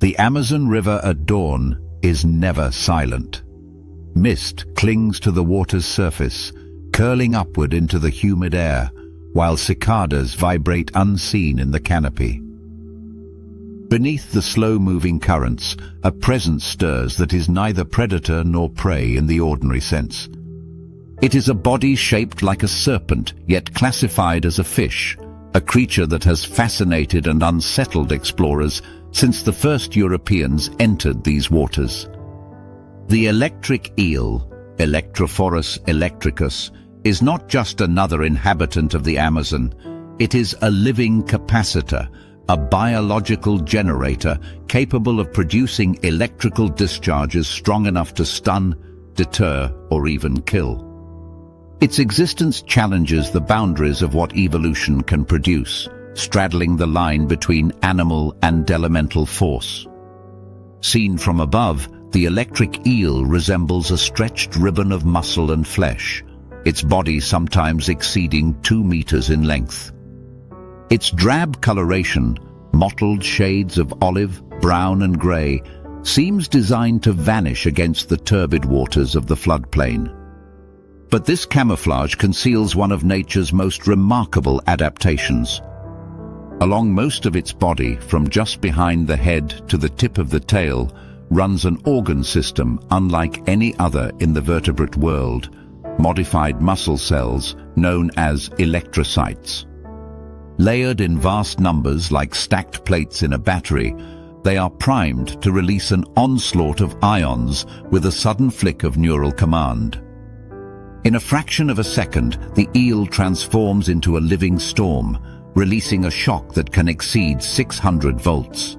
The Amazon River at dawn is never silent. Mist clings to the water's surface, curling upward into the humid air, while cicadas vibrate unseen in the canopy. Beneath the slow-moving currents, a presence stirs that is neither predator nor prey in the ordinary sense. It is a body shaped like a serpent, yet classified as a fish, a creature that has fascinated and unsettled explorers since the first Europeans entered these waters. The electric eel, Electrophorus electricus, is not just another inhabitant of the Amazon. It is a living capacitor, a biological generator capable of producing electrical discharges strong enough to stun, deter, or even kill. Its existence challenges the boundaries of what evolution can produce, straddling the line between animal and elemental force. Seen from above, the electric eel resembles a stretched ribbon of muscle and flesh, its body sometimes exceeding 2 meters in length. Its drab coloration, mottled shades of olive, brown and grey, seems designed to vanish against the turbid waters of the floodplain. But this camouflage conceals one of nature's most remarkable adaptations. Along most of its body, from just behind the head to the tip of the tail, runs an organ system unlike any other in the vertebrate world, modified muscle cells known as electrocytes. Layered in vast numbers like stacked plates in a battery, they are primed to release an onslaught of ions with a sudden flick of neural command. In a fraction of a second, the eel transforms into a living storm, releasing a shock that can exceed 600 volts.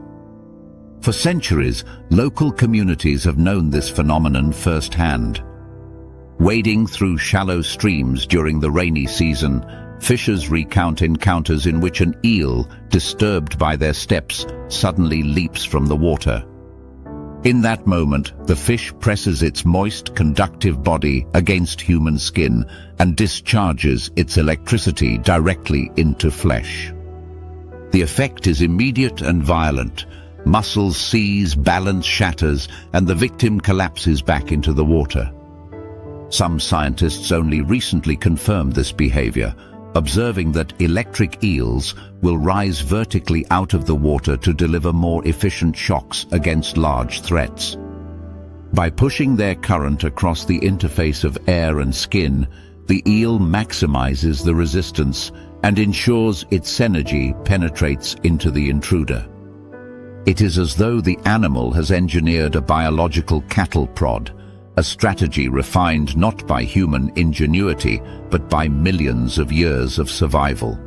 For centuries, local communities have known this phenomenon firsthand. Wading through shallow streams during the rainy season, fishers recount encounters in which an eel, disturbed by their steps, suddenly leaps from the water. In that moment, the fish presses its moist, conductive body against human skin and discharges its electricity directly into flesh. The effect is immediate and violent. Muscles seize, balance shatters, and the victim collapses back into the water. Some scientists only recently confirmed this behavior, observing that electric eels will rise vertically out of the water to deliver more efficient shocks against large threats. By pushing their current across the interface of air and skin, the eel maximizes the resistance and ensures its energy penetrates into the intruder. It is as though the animal has engineered a biological cattle prod, a strategy refined not by human ingenuity, but by millions of years of survival.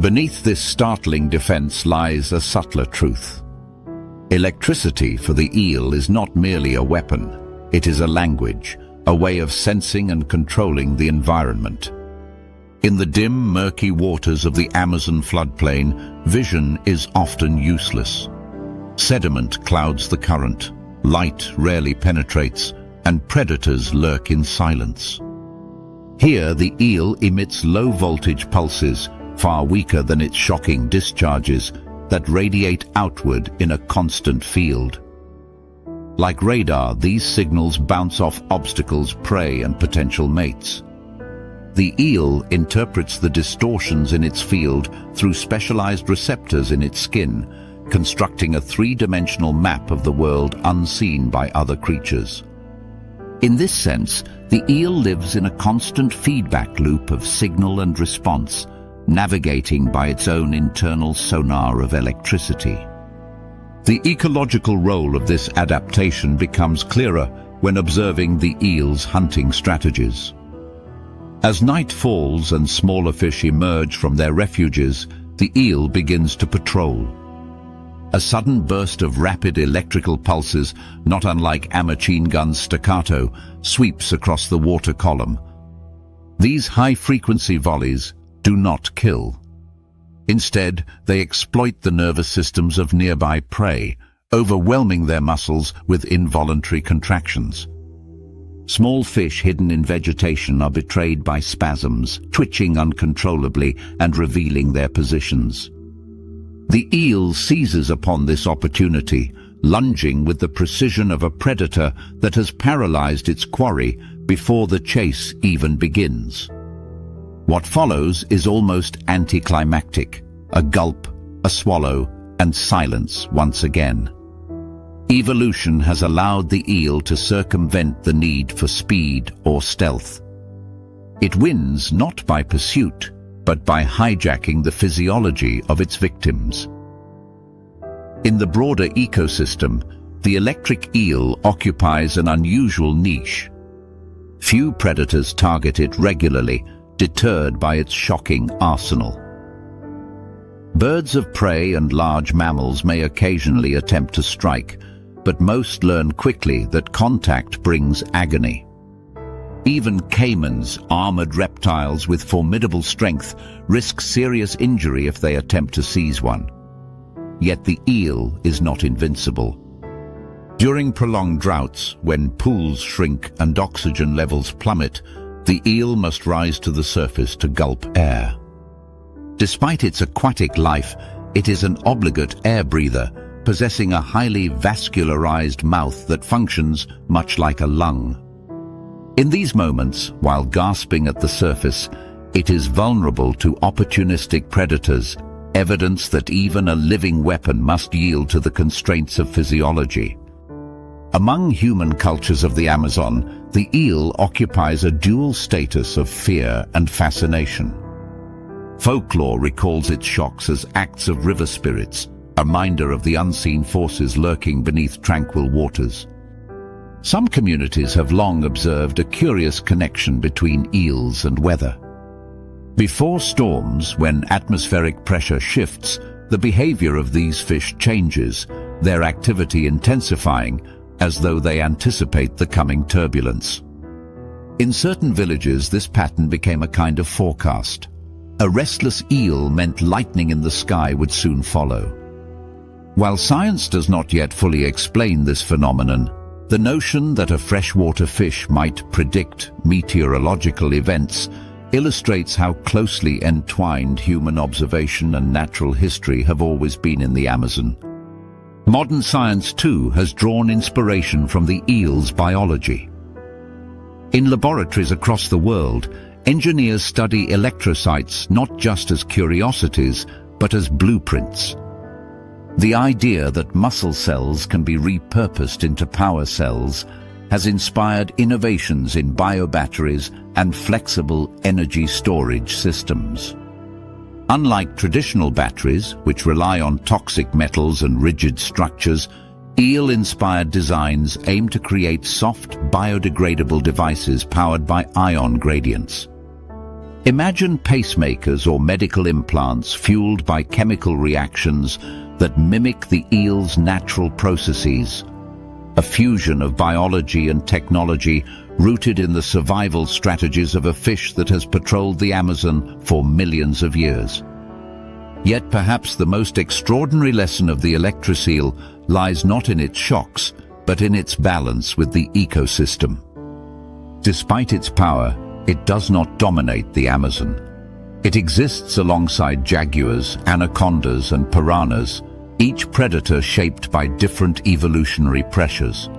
Beneath this startling defense lies a subtler truth. Electricity for the eel is not merely a weapon. It is a language, a way of sensing and controlling the environment. In the dim, murky waters of the Amazon floodplain, vision is often useless. Sediment clouds the current, light rarely penetrates, and predators lurk in silence. Here, the eel emits low-voltage pulses, far weaker than its shocking discharges, that radiate outward in a constant field. Like radar, these signals bounce off obstacles, prey, and potential mates. The eel interprets the distortions in its field through specialized receptors in its skin, constructing a three-dimensional map of the world unseen by other creatures. In this sense, the eel lives in a constant feedback loop of signal and response, navigating by its own internal sonar of electricity. The ecological role of this adaptation becomes clearer when observing the eel's hunting strategies. As night falls and smaller fish emerge from their refuges, the eel begins to patrol. A sudden burst of rapid electrical pulses, not unlike a machine gun's staccato, sweeps across the water column. These high-frequency volleys do not kill. Instead, they exploit the nervous systems of nearby prey, overwhelming their muscles with involuntary contractions. Small fish hidden in vegetation are betrayed by spasms, twitching uncontrollably and revealing their positions. The eel seizes upon this opportunity, lunging with the precision of a predator that has paralyzed its quarry before the chase even begins. What follows is almost anticlimactic: a gulp, a swallow, and silence once again. Evolution has allowed the eel to circumvent the need for speed or stealth. It wins not by pursuit, but by hijacking the physiology of its victims. In the broader ecosystem, the electric eel occupies an unusual niche. Few predators target it regularly, deterred by its shocking arsenal. Birds of prey and large mammals may occasionally attempt to strike, but most learn quickly that contact brings agony. Even caimans, armored reptiles with formidable strength, risk serious injury if they attempt to seize one. Yet the eel is not invincible. During prolonged droughts, when pools shrink and oxygen levels plummet, the eel must rise to the surface to gulp air. Despite its aquatic life, it is an obligate air breather, possessing a highly vascularized mouth that functions much like a lung. In these moments, while gasping at the surface, it is vulnerable to opportunistic predators, evidence that even a living weapon must yield to the constraints of physiology. Among human cultures of the Amazon, the eel occupies a dual status of fear and fascination. Folklore recalls its shocks as acts of river spirits, a reminder of the unseen forces lurking beneath tranquil waters. Some communities have long observed a curious connection between eels and weather. Before storms, when atmospheric pressure shifts, the behavior of these fish changes, their activity intensifying, as though they anticipate the coming turbulence. In certain villages, this pattern became a kind of forecast. A restless eel meant lightning in the sky would soon follow. While science does not yet fully explain this phenomenon, the notion that a freshwater fish might predict meteorological events illustrates how closely entwined human observation and natural history have always been in the Amazon. Modern science, too, has drawn inspiration from the eel's biology. In laboratories across the world, engineers study electrocytes not just as curiosities, but as blueprints. The idea that muscle cells can be repurposed into power cells has inspired innovations in biobatteries and flexible energy storage systems. Unlike traditional batteries, which rely on toxic metals and rigid structures, eel-inspired designs aim to create soft, biodegradable devices powered by ion gradients. Imagine pacemakers or medical implants fueled by chemical reactions that mimic the eel's natural processes, a fusion of biology and technology rooted in the survival strategies of a fish that has patrolled the Amazon for millions of years. Yet perhaps the most extraordinary lesson of the electroseal lies not in its shocks, but in its balance with the ecosystem. Despite its power, it does not dominate the Amazon. It exists alongside jaguars, anacondas, and piranhas, each predator shaped by different evolutionary pressures.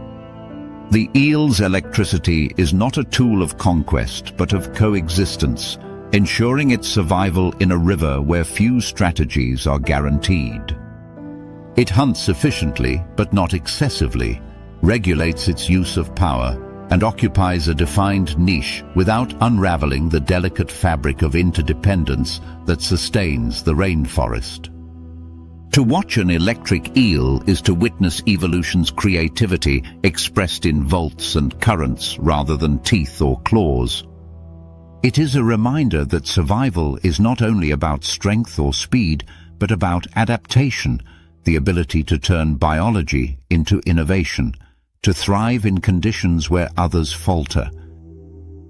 The eel's electricity is not a tool of conquest, but of coexistence, ensuring its survival in a river where few strategies are guaranteed. It hunts efficiently, but not excessively, regulates its use of power, and occupies a defined niche without unraveling the delicate fabric of interdependence that sustains the rainforest. To watch an electric eel is to witness evolution's creativity expressed in volts and currents rather than teeth or claws. It is a reminder that survival is not only about strength or speed, but about adaptation, the ability to turn biology into innovation, to thrive in conditions where others falter.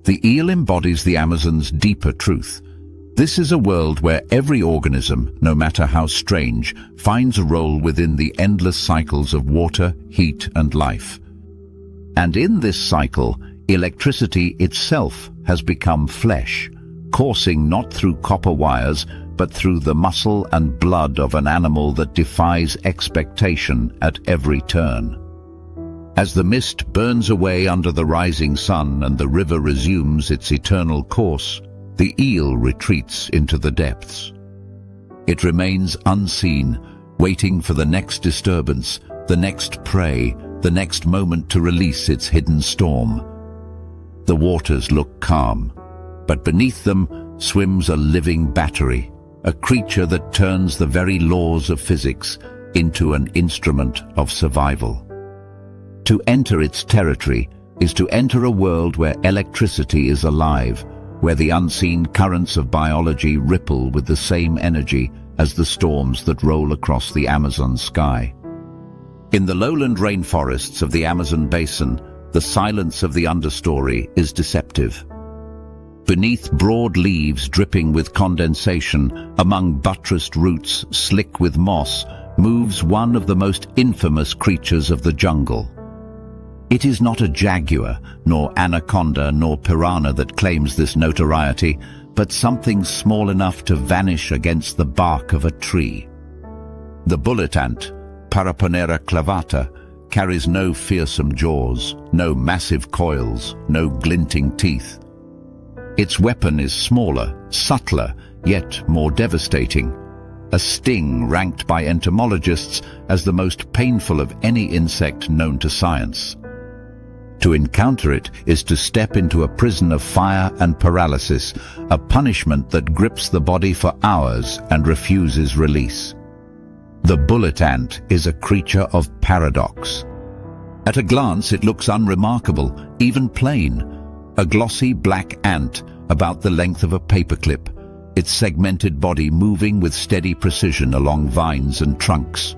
The eel embodies the Amazon's deeper truth. This is a world where every organism, no matter how strange, finds a role within the endless cycles of water, heat, and life. And in this cycle, electricity itself has become flesh, coursing not through copper wires, but through the muscle and blood of an animal that defies expectation at every turn. As the mist burns away under the rising sun and the river resumes its eternal course, the eel retreats into the depths. It remains unseen, waiting for the next disturbance, the next prey, the next moment to release its hidden storm. The waters look calm, but beneath them swims a living battery, a creature that turns the very laws of physics into an instrument of survival. To enter its territory is to enter a world where electricity is alive, where the unseen currents of biology ripple with the same energy as the storms that roll across the Amazon sky. In the lowland rainforests of the Amazon basin, the silence of the understory is deceptive. Beneath broad leaves dripping with condensation, among buttressed roots slick with moss, moves one of the most infamous creatures of the jungle. It is not a jaguar, nor anaconda, nor piranha that claims this notoriety, but something small enough to vanish against the bark of a tree. The bullet ant, Paraponera clavata, carries no fearsome jaws, no massive coils, no glinting teeth. Its weapon is smaller, subtler, yet more devastating. A sting ranked by entomologists as the most painful of any insect known to science. To encounter it is to step into a prison of fire and paralysis, a punishment that grips the body for hours and refuses release. The bullet ant is a creature of paradox. At a glance it looks unremarkable, even plain. A glossy black ant about the length of a paperclip, its segmented body moving with steady precision along vines and trunks.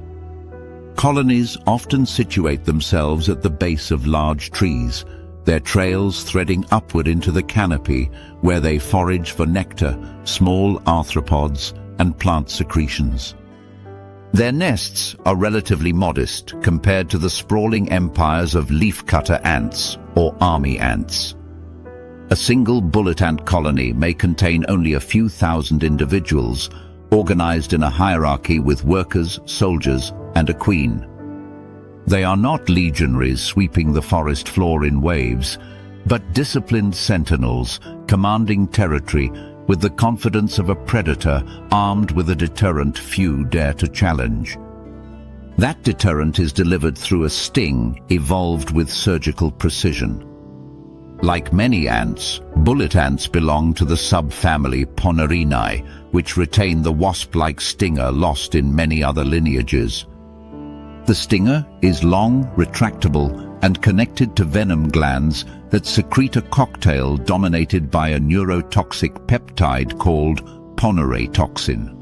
Colonies often situate themselves at the base of large trees, their trails threading upward into the canopy where they forage for nectar, small arthropods, and plant secretions. Their nests are relatively modest compared to the sprawling empires of leafcutter ants or army ants. A single bullet ant colony may contain only a few thousand individuals, organized in a hierarchy with workers, soldiers, and a queen. They are not legionaries sweeping the forest floor in waves, but disciplined sentinels commanding territory with the confidence of a predator armed with a deterrent few dare to challenge. That deterrent is delivered through a sting evolved with surgical precision. Like many ants, bullet ants belong to the subfamily Ponerinae, which retain the wasp-like stinger lost in many other lineages. The stinger is long, retractable, and connected to venom glands that secrete a cocktail dominated by a neurotoxic peptide called poneratoxin.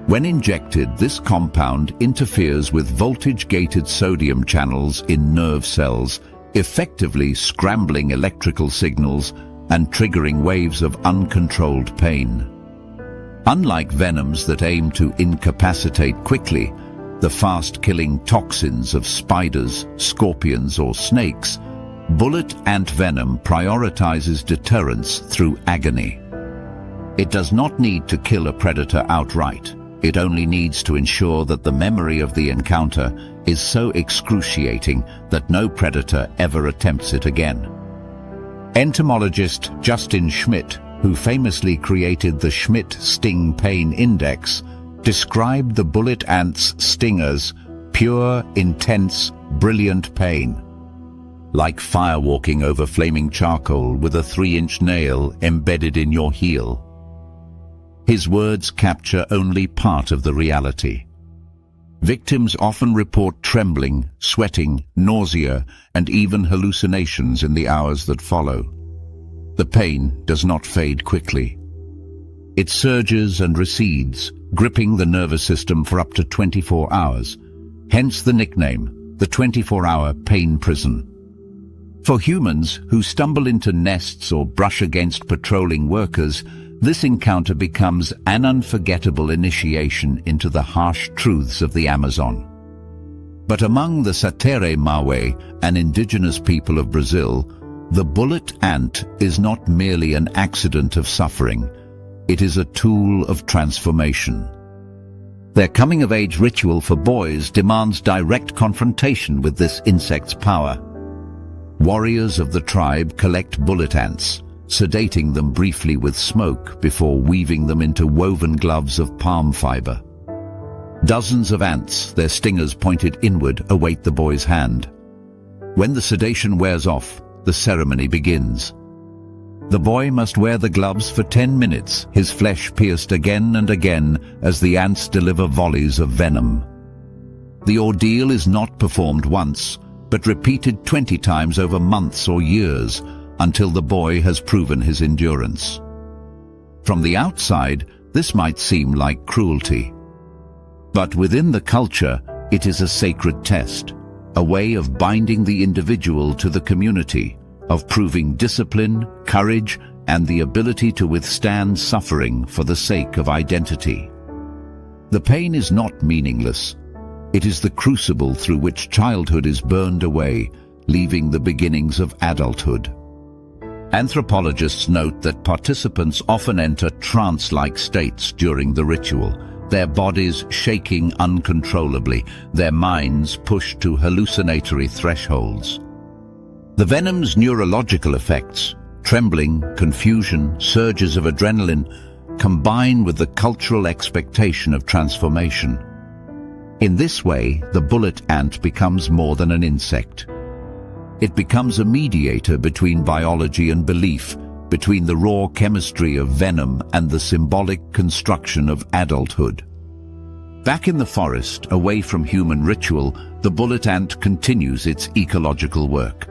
When injected, this compound interferes with voltage-gated sodium channels in nerve cells, effectively scrambling electrical signals and triggering waves of uncontrolled pain. Unlike venoms that aim to incapacitate quickly, the fast-killing toxins of spiders, scorpions, or snakes, bullet ant venom prioritizes deterrence through agony. It does not need to kill a predator outright. It only needs to ensure that the memory of the encounter is so excruciating that no predator ever attempts it again. Entomologist Justin Schmidt, who famously created the Schmidt Sting Pain Index, described the bullet ant's sting as pure, intense, brilliant pain. Like firewalking over flaming charcoal with a 3-inch nail embedded in your heel. His words capture only part of the reality. Victims often report trembling, sweating, nausea, and even hallucinations in the hours that follow. The pain does not fade quickly. It surges and recedes, gripping the nervous system for up to 24 hours, hence the nickname, the 24-hour pain prison. For humans who stumble into nests or brush against patrolling workers, this encounter becomes an unforgettable initiation into the harsh truths of the Amazon. But among the Satere Mawe, an indigenous people of Brazil, the bullet ant is not merely an accident of suffering. It is a tool of transformation. Their coming-of-age ritual for boys demands direct confrontation with this insect's power. Warriors of the tribe collect bullet ants, sedating them briefly with smoke before weaving them into woven gloves of palm fiber. Dozens of ants, their stingers pointed inward, await the boy's hand. When the sedation wears off, the ceremony begins. The boy must wear the gloves for 10 minutes, his flesh pierced again and again as the ants deliver volleys of venom. The ordeal is not performed once, but repeated 20 times over months or years, until the boy has proven his endurance. From the outside, this might seem like cruelty. But within the culture, it is a sacred test, a way of binding the individual to the community, of proving discipline, courage, and the ability to withstand suffering for the sake of identity. The pain is not meaningless. It is the crucible through which childhood is burned away, leaving the beginnings of adulthood. Anthropologists note that participants often enter trance-like states during the ritual, their bodies shaking uncontrollably, their minds pushed to hallucinatory thresholds. The venom's neurological effects, trembling, confusion, surges of adrenaline, combine with the cultural expectation of transformation. In this way, the bullet ant becomes more than an insect. It becomes a mediator between biology and belief, between the raw chemistry of venom and the symbolic construction of adulthood. Back in the forest, away from human ritual, the bullet ant continues its ecological work.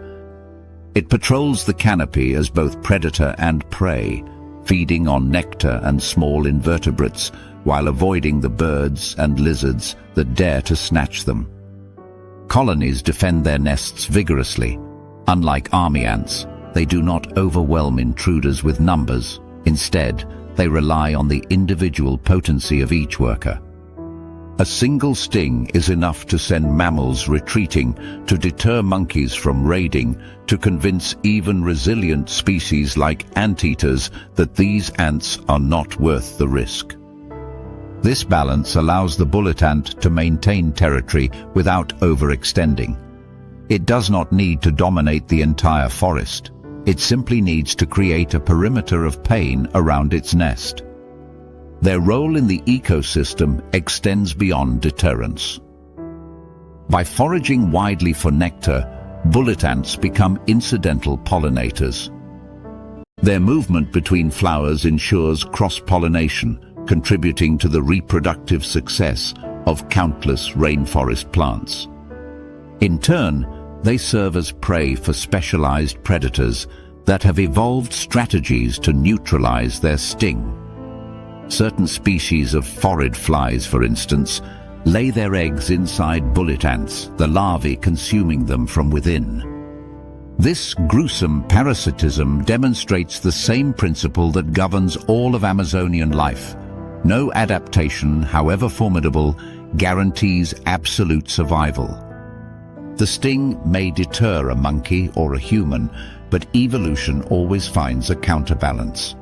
It patrols the canopy as both predator and prey, feeding on nectar and small invertebrates, while avoiding the birds and lizards that dare to snatch them. Colonies defend their nests vigorously. Unlike army ants, they do not overwhelm intruders with numbers. Instead, they rely on the individual potency of each worker. A single sting is enough to send mammals retreating, to deter monkeys from raiding, to convince even resilient species like anteaters that these ants are not worth the risk. This balance allows the bullet ant to maintain territory without overextending. It does not need to dominate the entire forest. It simply needs to create a perimeter of pain around its nest. Their role in the ecosystem extends beyond deterrence. By foraging widely for nectar, bullet ants become incidental pollinators. Their movement between flowers ensures cross-pollination, contributing to the reproductive success of countless rainforest plants. In turn, they serve as prey for specialized predators that have evolved strategies to neutralize their sting. Certain species of phorid flies, for instance, lay their eggs inside bullet ants, the larvae consuming them from within. This gruesome parasitism demonstrates the same principle that governs all of Amazonian life. No adaptation, however formidable, guarantees absolute survival. The sting may deter a monkey or a human, but evolution always finds a counterbalance.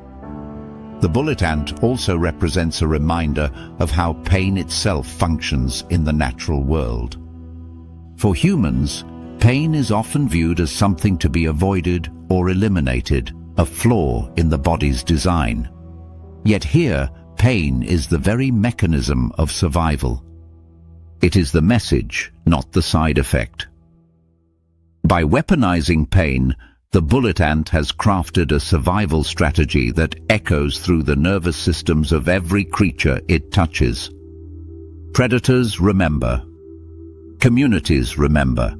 The bullet ant also represents a reminder of how pain itself functions in the natural world. For humans, pain is often viewed as something to be avoided or eliminated, a flaw in the body's design. Yet here, pain is the very mechanism of survival. It is the message, not the side effect. By weaponizing pain, the bullet ant has crafted a survival strategy that echoes through the nervous systems of every creature it touches. Predators remember. Communities remember.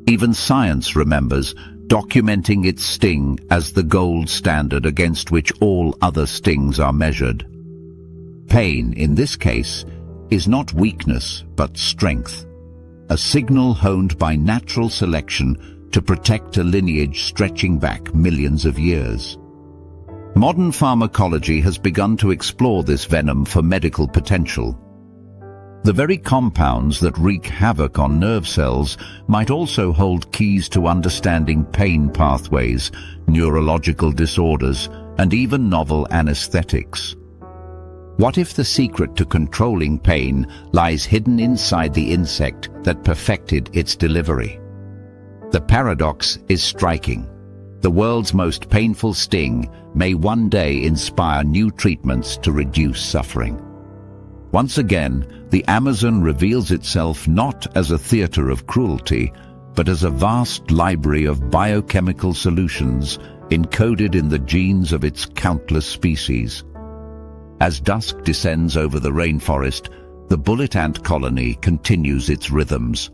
Even science remembers, documenting its sting as the gold standard against which all other stings are measured. Pain, in this case, is not weakness but strength, a signal honed by natural selection to protect a lineage stretching back millions of years. Modern pharmacology has begun to explore this venom for medical potential. The very compounds that wreak havoc on nerve cells might also hold keys to understanding pain pathways, neurological disorders, and even novel anesthetics. What if the secret to controlling pain lies hidden inside the insect that perfected its delivery? The paradox is striking. The world's most painful sting may one day inspire new treatments to reduce suffering. Once again, the Amazon reveals itself not as a theater of cruelty, but as a vast library of biochemical solutions encoded in the genes of its countless species. As dusk descends over the rainforest, the bullet ant colony continues its rhythms.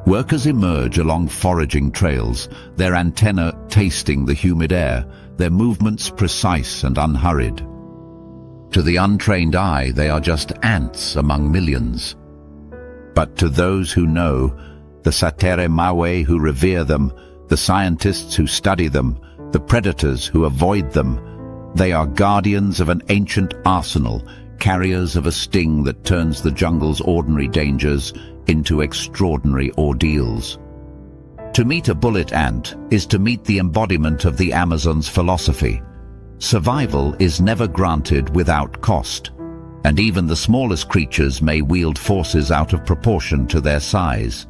Workers emerge along foraging trails, their antennae tasting the humid air, their movements precise and unhurried. To the untrained eye, they are just ants among millions. But to those who know, the satere mawe who revere them, the scientists who study them, the predators who avoid them, they are guardians of an ancient arsenal, carriers of a sting that turns the jungle's ordinary dangers into extraordinary ordeals. To meet a bullet ant is to meet the embodiment of the Amazon's philosophy. Survival is never granted without cost, and even the smallest creatures may wield forces out of proportion to their size.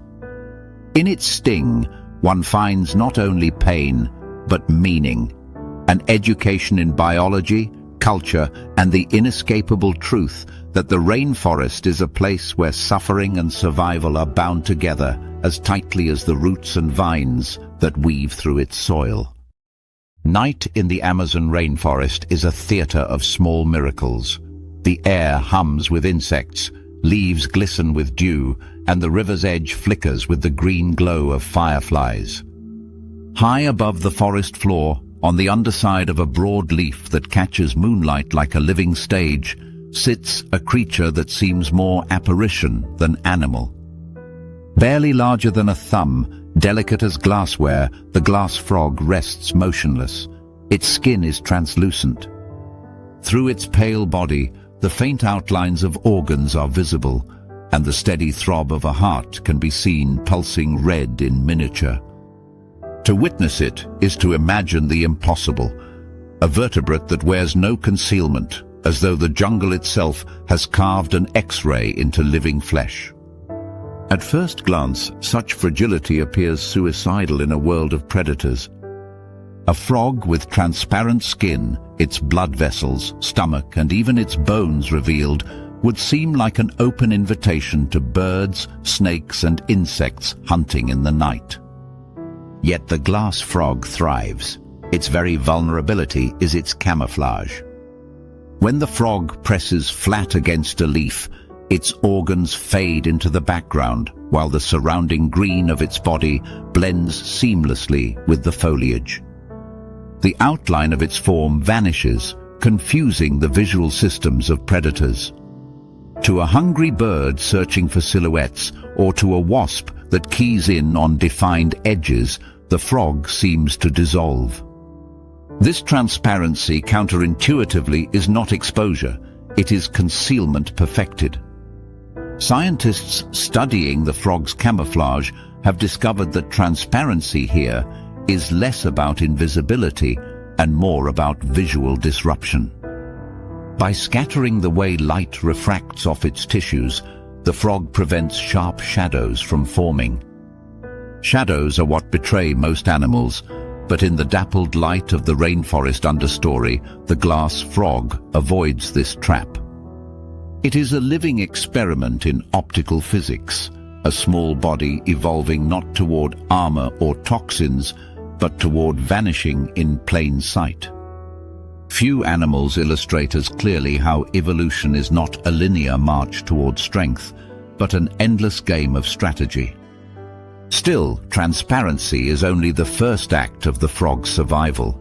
In its sting, one finds not only pain, but meaning, an education in biology, culture, and the inescapable truth that the rainforest is a place where suffering and survival are bound together as tightly as the roots and vines that weave through its soil. Night in the Amazon rainforest is a theater of small miracles. The air hums with insects, leaves glisten with dew, and the river's edge flickers with the green glow of fireflies. High above the forest floor, on the underside of a broad leaf that catches moonlight like a living stage, sits a creature that seems more apparition than animal. Barely larger than a thumb, delicate as glassware, the glass frog rests motionless. Its skin is translucent. Through its pale body, the faint outlines of organs are visible, and the steady throb of a heart can be seen pulsing red in miniature. To witness it is to imagine the impossible, a vertebrate that wears no concealment, as though the jungle itself has carved an X-ray into living flesh. At first glance, such fragility appears suicidal in a world of predators. A frog with transparent skin, its blood vessels, stomach, and even its bones revealed, would seem like an open invitation to birds, snakes, and insects hunting in the night. Yet the glass frog thrives. Its very vulnerability is its camouflage. When the frog presses flat against a leaf, its organs fade into the background, while the surrounding green of its body blends seamlessly with the foliage. The outline of its form vanishes, confusing the visual systems of predators. To a hungry bird searching for silhouettes, or to a wasp that keys in on defined edges, the frog seems to dissolve. This transparency counterintuitively is not exposure, it is concealment perfected. Scientists studying the frog's camouflage have discovered that transparency here is less about invisibility and more about visual disruption. By scattering the way light refracts off its tissues, the frog prevents sharp shadows from forming. Shadows are what betray most animals, but in the dappled light of the rainforest understory, the glass frog avoids this trap. It is a living experiment in optical physics, a small body evolving not toward armor or toxins, but toward vanishing in plain sight. Few animals illustrate as clearly how evolution is not a linear march toward strength, but an endless game of strategy. Still, transparency is only the first act of the frog's survival.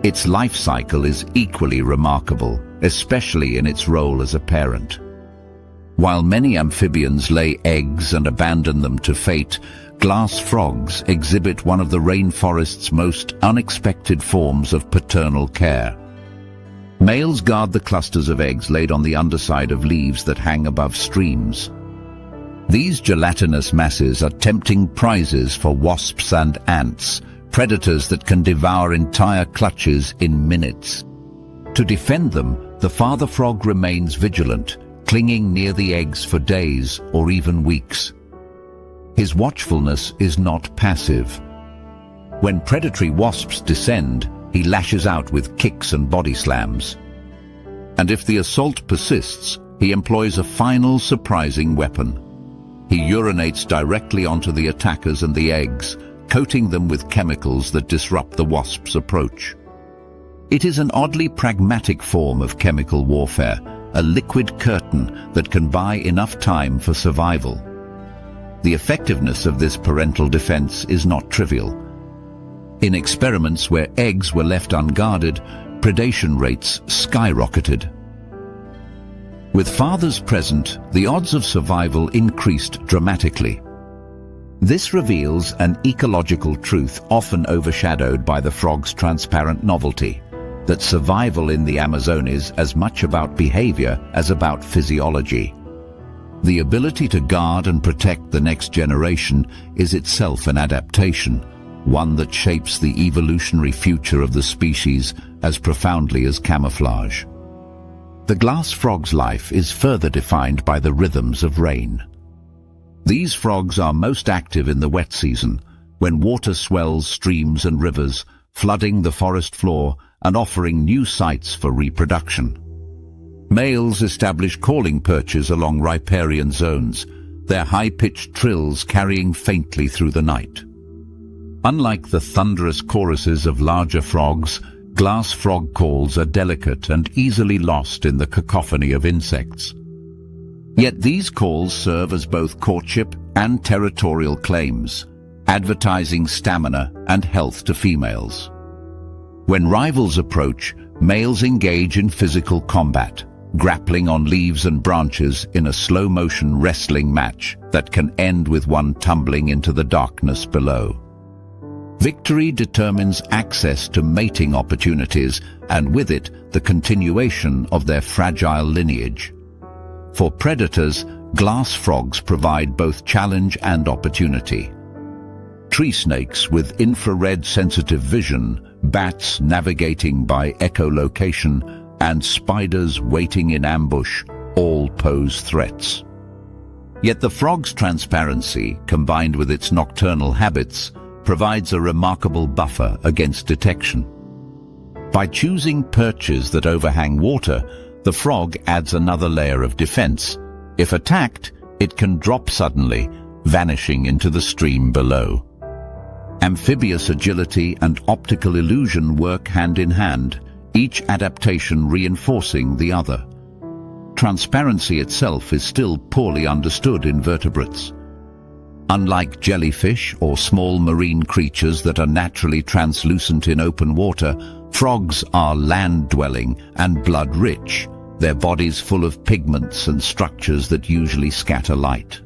Its life cycle is equally remarkable, especially in its role as a parent. While many amphibians lay eggs and abandon them to fate, glass frogs exhibit one of the rainforest's most unexpected forms of paternal care. Males guard the clusters of eggs laid on the underside of leaves that hang above streams. These gelatinous masses are tempting prizes for wasps and ants, predators that can devour entire clutches in minutes. To defend them, the father frog remains vigilant, clinging near the eggs for days or even weeks. His watchfulness is not passive. When predatory wasps descend, he lashes out with kicks and body slams. And if the assault persists, he employs a final surprising weapon. He urinates directly onto the attackers and the eggs, coating them with chemicals that disrupt the wasp's approach. It is an oddly pragmatic form of chemical warfare, a liquid curtain that can buy enough time for survival. The effectiveness of this parental defense is not trivial. In experiments where eggs were left unguarded, predation rates skyrocketed. With fathers present, the odds of survival increased dramatically. This reveals an ecological truth often overshadowed by the frog's transparent novelty, that survival in the Amazon is as much about behavior as about physiology. The ability to guard and protect the next generation is itself an adaptation, one that shapes the evolutionary future of the species as profoundly as camouflage. The glass frog's life is further defined by the rhythms of rain. These frogs are most active in the wet season, when water swells streams and rivers, flooding the forest floor and offering new sites for reproduction. Males establish calling perches along riparian zones, their high-pitched trills carrying faintly through the night. Unlike the thunderous choruses of larger frogs, glass frog calls are delicate and easily lost in the cacophony of insects. Yet these calls serve as both courtship and territorial claims, advertising stamina and health to females. When rivals approach, males engage in physical combat, grappling on leaves and branches in a slow-motion wrestling match that can end with one tumbling into the darkness below. Victory determines access to mating opportunities and with it the continuation of their fragile lineage. For predators, glass frogs provide both challenge and opportunity. Tree snakes with infrared sensitive vision, bats navigating by echolocation, and spiders waiting in ambush all pose threats. Yet the frog's transparency, combined with its nocturnal habits, provides a remarkable buffer against detection. By choosing perches that overhang water, the frog adds another layer of defense. If attacked, it can drop suddenly, vanishing into the stream below. Amphibious agility and optical illusion work hand in hand, each adaptation reinforcing the other. Transparency itself is still poorly understood in vertebrates. Unlike jellyfish or small marine creatures that are naturally translucent in open water, frogs are land-dwelling and blood-rich, their bodies full of pigments and structures that usually scatter light.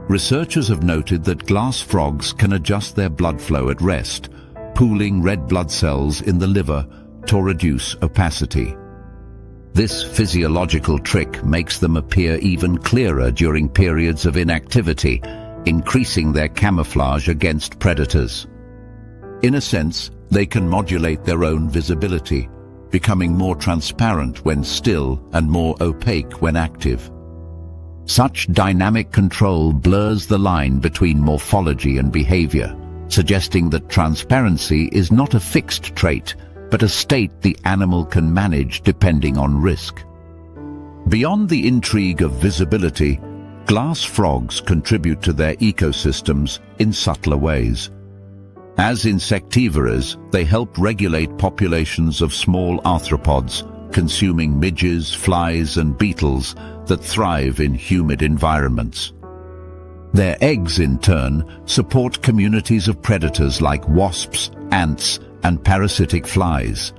Researchers have noted that glass frogs can adjust their blood flow at rest, pooling red blood cells in the liver to reduce opacity. This physiological trick makes them appear even clearer during periods of inactivity, increasing their camouflage against predators. In a sense, they can modulate their own visibility, becoming more transparent when still and more opaque when active. Such dynamic control blurs the line between morphology and behavior, suggesting that transparency is not a fixed trait, but a state the animal can manage depending on risk. Beyond the intrigue of visibility, glass frogs contribute to their ecosystems in subtler ways. As insectivorous, they help regulate populations of small arthropods, consuming midges, flies, and beetles that thrive in humid environments. Their eggs, in turn, support communities of predators like wasps, ants, and parasitic flies.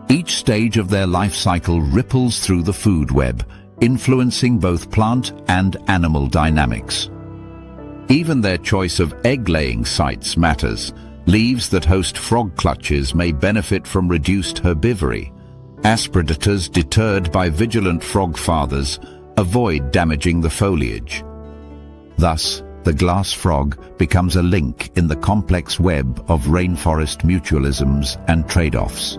Each stage of their life cycle ripples through the food web, influencing both plant and animal dynamics. Even their choice of egg-laying sites matters. Leaves that host frog clutches may benefit from reduced herbivory, as predators deterred by vigilant frog fathers avoid damaging the foliage. Thus, the glass frog becomes a link in the complex web of rainforest mutualisms and trade-offs.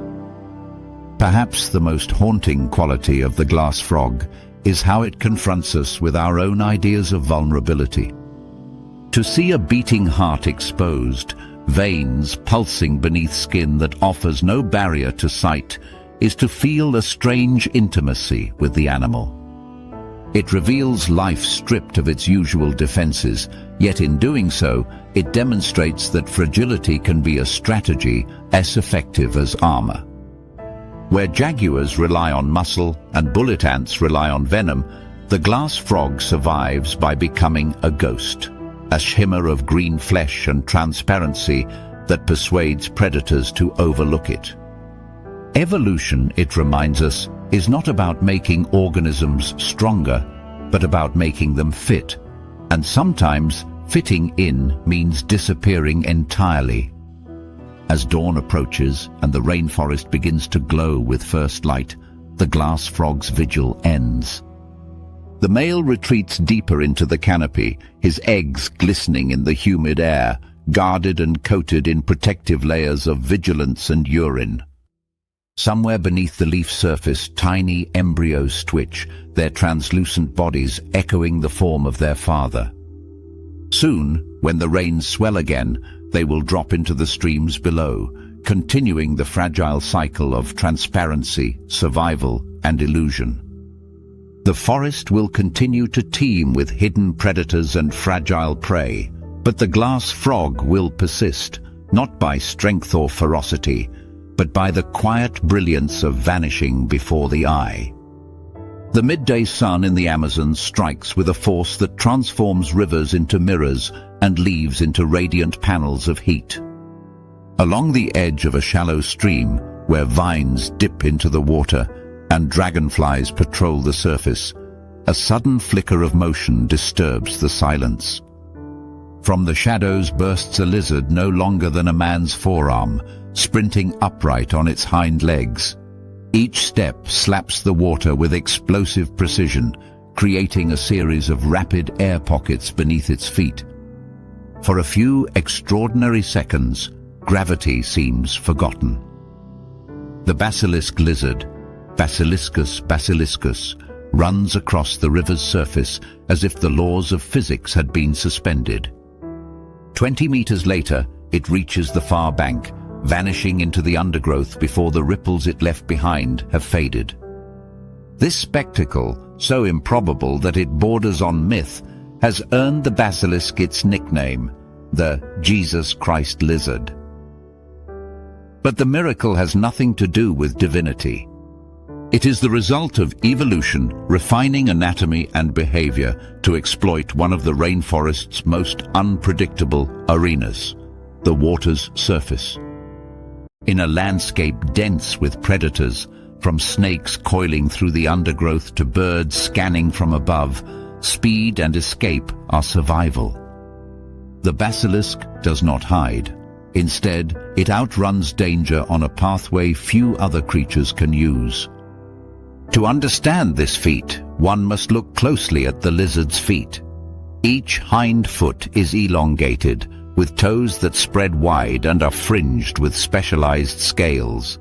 Perhaps the most haunting quality of the glass frog is how it confronts us with our own ideas of vulnerability. To see a beating heart exposed, veins pulsing beneath skin that offers no barrier to sight, is to feel a strange intimacy with the animal. It reveals life stripped of its usual defenses, yet in doing so, it demonstrates that fragility can be a strategy as effective as armor. Where jaguars rely on muscle and bullet ants rely on venom, the glass frog survives by becoming a ghost, a shimmer of green flesh and transparency that persuades predators to overlook it. Evolution, it reminds us, is not about making organisms stronger, but about making them fit. And sometimes fitting in means disappearing entirely. As dawn approaches and the rainforest begins to glow with first light, the glass frog's vigil ends. The male retreats deeper into the canopy, his eggs glistening in the humid air, guarded and coated in protective layers of vigilance and urine. Somewhere beneath the leaf surface, tiny embryos twitch, their translucent bodies echoing the form of their father. Soon, when the rains swell again, they will drop into the streams below, continuing the fragile cycle of transparency, survival, and illusion. The forest will continue to teem with hidden predators and fragile prey, but the glass frog will persist, not by strength or ferocity, but by the quiet brilliance of vanishing before the eye. The midday sun in the Amazon strikes with a force that transforms rivers into mirrors and leaves into radiant panels of heat. Along the edge of a shallow stream, where vines dip into the water and dragonflies patrol the surface, a sudden flicker of motion disturbs the silence. From the shadows bursts a lizard no longer than a man's forearm, sprinting upright on its hind legs. Each step slaps the water with explosive precision, creating a series of rapid air pockets beneath its feet. For a few extraordinary seconds, gravity seems forgotten. The basilisk lizard, Basiliscus basiliscus, runs across the river's surface as if the laws of physics had been suspended. 20 meters later, it reaches the far bank, vanishing into the undergrowth before the ripples it left behind have faded. This spectacle, so improbable that it borders on myth, has earned the basilisk its nickname, the Jesus Christ lizard. But the miracle has nothing to do with divinity. It is the result of evolution refining anatomy and behavior to exploit one of the rainforest's most unpredictable arenas, the water's surface. In a landscape dense with predators, from snakes coiling through the undergrowth to birds scanning from above, speed and escape are survival. The basilisk does not hide. Instead, it outruns danger on a pathway few other creatures can use. To understand this feat, one must look closely at the lizard's feet. Each hind foot is elongated, with toes that spread wide and are fringed with specialized scales.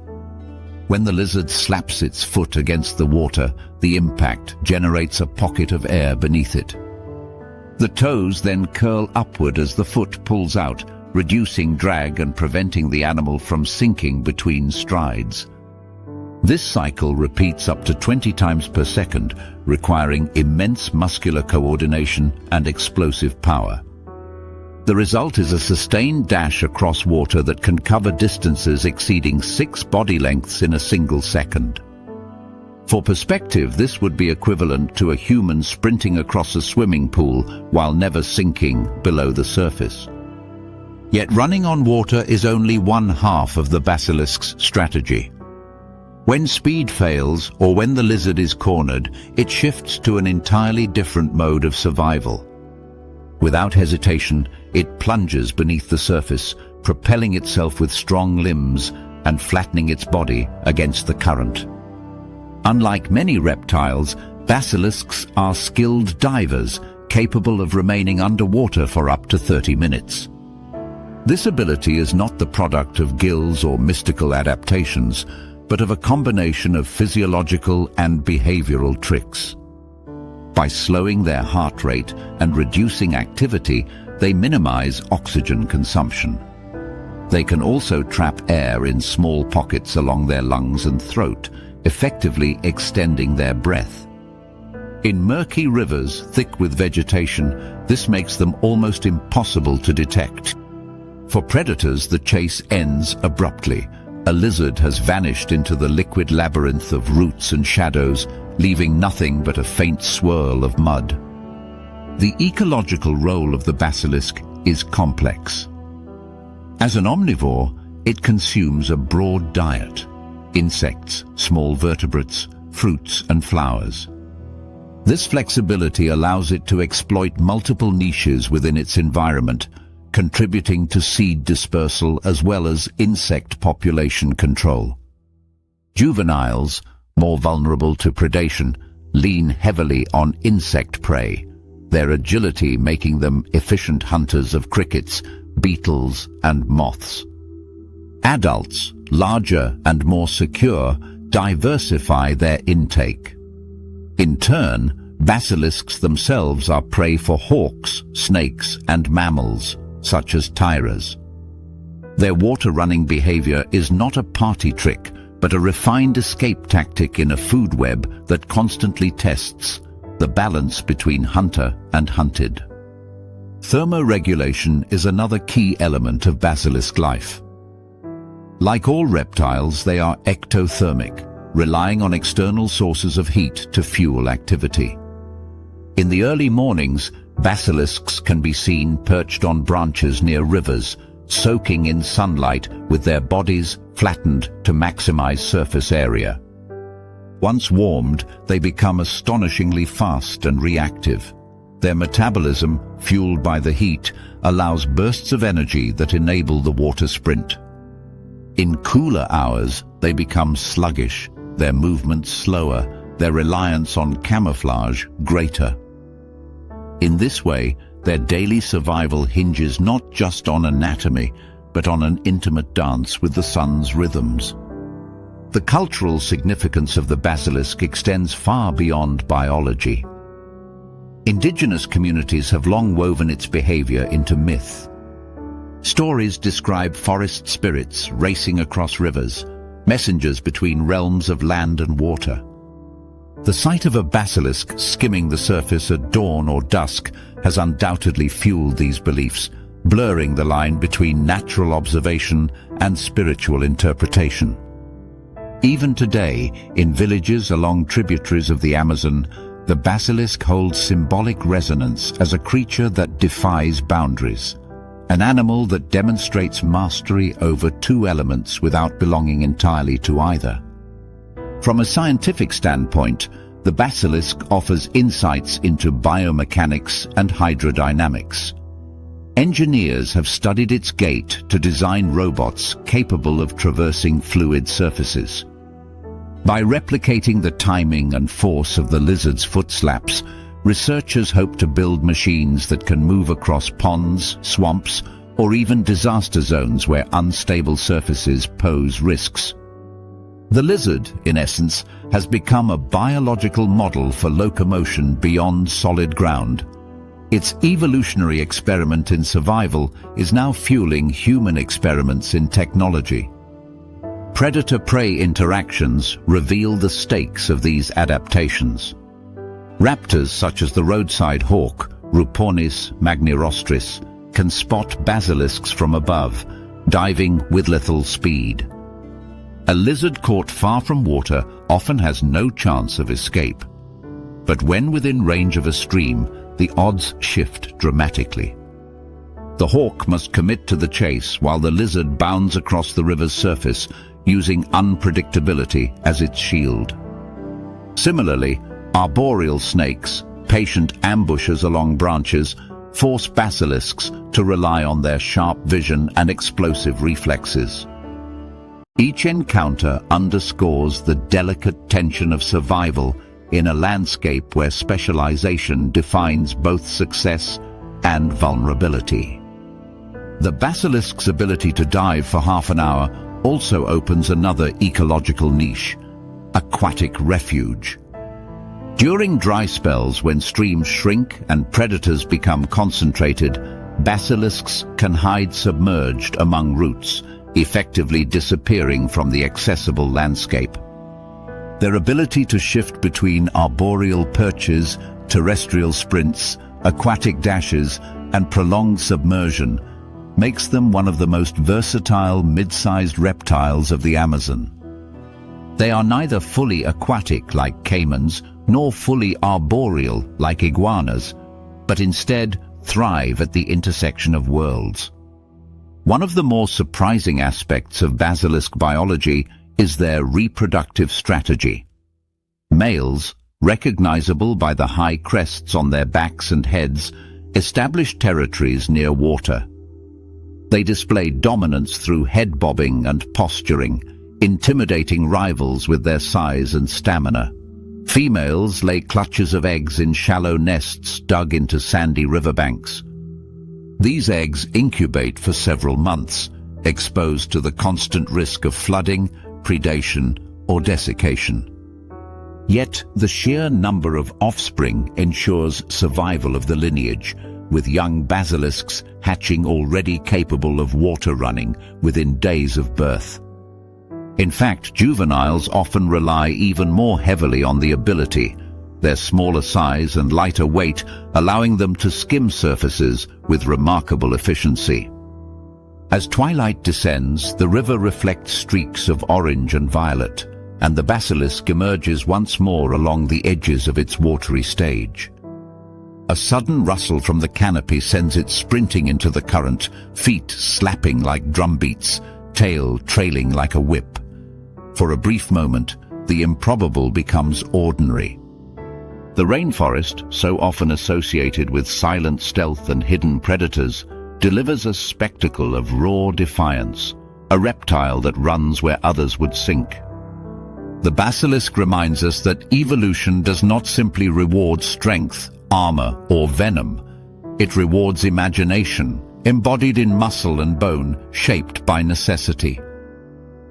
When the lizard slaps its foot against the water, the impact generates a pocket of air beneath it. The toes then curl upward as the foot pulls out, reducing drag and preventing the animal from sinking between strides. This cycle repeats up to 20 times per second, requiring immense muscular coordination and explosive power. The result is a sustained dash across water that can cover distances exceeding 6 body lengths in a single second. For perspective, this would be equivalent to a human sprinting across a swimming pool while never sinking below the surface. Yet running on water is only one half of the basilisk's strategy. When speed fails, or when the lizard is cornered, it shifts to an entirely different mode of survival. Without hesitation, it plunges beneath the surface, propelling itself with strong limbs and flattening its body against the current. Unlike many reptiles, basilisks are skilled divers, capable of remaining underwater for up to 30 minutes. This ability is not the product of gills or mystical adaptations, but of a combination of physiological and behavioral tricks. By slowing their heart rate and reducing activity, they minimize oxygen consumption. They can also trap air in small pockets along their lungs and throat, effectively extending their breath. In murky rivers thick with vegetation, this makes them almost impossible to detect. For predators, the chase ends abruptly. A lizard has vanished into the liquid labyrinth of roots and shadows, leaving nothing but a faint swirl of mud. The ecological role of the basilisk is complex. As an omnivore, it consumes a broad diet: insects, small vertebrates, fruits and flowers. This flexibility allows it to exploit multiple niches within its environment, contributing to seed dispersal as well as insect population control. Juveniles, more vulnerable to predation, lean heavily on insect prey, their agility making them efficient hunters of crickets, beetles and moths. Adults, larger and more secure, diversify their intake. In turn, basilisks themselves are prey for hawks, snakes and mammals, such as tyras. Their water-running behavior is not a party trick, but a refined escape tactic in a food web that constantly tests the balance between hunter and hunted. Thermoregulation is another key element of basilisk life. Like all reptiles, they are ectothermic, relying on external sources of heat to fuel activity. In the early mornings, basilisks can be seen perched on branches near rivers, soaking in sunlight with their bodies flattened to maximize surface area. Once warmed, they become astonishingly fast and reactive. Their metabolism, fueled by the heat, allows bursts of energy that enable the water sprint. In cooler hours, they become sluggish, their movements slower, their reliance on camouflage greater. In this way, their daily survival hinges not just on anatomy, but on an intimate dance with the sun's rhythms. The cultural significance of the basilisk extends far beyond biology. Indigenous communities have long woven its behavior into myth. Stories describe forest spirits racing across rivers, messengers between realms of land and water. The sight of a basilisk skimming the surface at dawn or dusk has undoubtedly fueled these beliefs, blurring the line between natural observation and spiritual interpretation. Even today, in villages along tributaries of the Amazon, the basilisk holds symbolic resonance as a creature that defies boundaries, an animal that demonstrates mastery over two elements without belonging entirely to either. From a scientific standpoint, the basilisk offers insights into biomechanics and hydrodynamics. Engineers have studied its gait to design robots capable of traversing fluid surfaces. By replicating the timing and force of the lizard's foot slaps, researchers hope to build machines that can move across ponds, swamps, or even disaster zones where unstable surfaces pose risks. The lizard, in essence, has become a biological model for locomotion beyond solid ground. Its evolutionary experiment in survival is now fueling human experiments in technology. Predator-prey interactions reveal the stakes of these adaptations. Raptors such as the roadside hawk, Rupornis magnirostris, can spot basilisks from above, diving with lethal speed. A lizard caught far from water often has no chance of escape. But when within range of a stream, the odds shift dramatically. The hawk must commit to the chase while the lizard bounds across the river's surface, using unpredictability as its shield. Similarly, arboreal snakes, patient ambushers along branches, force basilisks to rely on their sharp vision and explosive reflexes. Each encounter underscores the delicate tension of survival in a landscape where specialization defines both success and vulnerability. The basilisk's ability to dive for half an hour also opens another ecological niche: aquatic refuge. During dry spells, when streams shrink and predators become concentrated, basilisks can hide submerged among roots, effectively disappearing from the accessible landscape. Their ability to shift between arboreal perches, terrestrial sprints, aquatic dashes, and prolonged submersion makes them one of the most versatile mid-sized reptiles of the Amazon. They are neither fully aquatic like caimans nor fully arboreal like iguanas, but instead thrive at the intersection of worlds. One of the more surprising aspects of basilisk biology is their reproductive strategy. Males, recognizable by the high crests on their backs and heads, establish territories near water. They display dominance through head bobbing and posturing, intimidating rivals with their size and stamina. Females lay clutches of eggs in shallow nests dug into sandy riverbanks. These eggs incubate for several months, exposed to the constant risk of flooding, predation, or desiccation. Yet the sheer number of offspring ensures survival of the lineage, with young basilisks hatching already capable of water running within days of birth. In fact, juveniles often rely even more heavily on the ability, their smaller size and lighter weight allowing them to skim surfaces with remarkable efficiency. As twilight descends, the river reflects streaks of orange and violet, and the basilisk emerges once more along the edges of its watery stage. A sudden rustle from the canopy sends it sprinting into the current, feet slapping like drumbeats, tail trailing like a whip. For a brief moment, the improbable becomes ordinary. The rainforest, so often associated with silent stealth and hidden predators, delivers a spectacle of raw defiance, a reptile that runs where others would sink. The basilisk reminds us that evolution does not simply reward strength, armor, or venom. It rewards imagination, embodied in muscle and bone, shaped by necessity.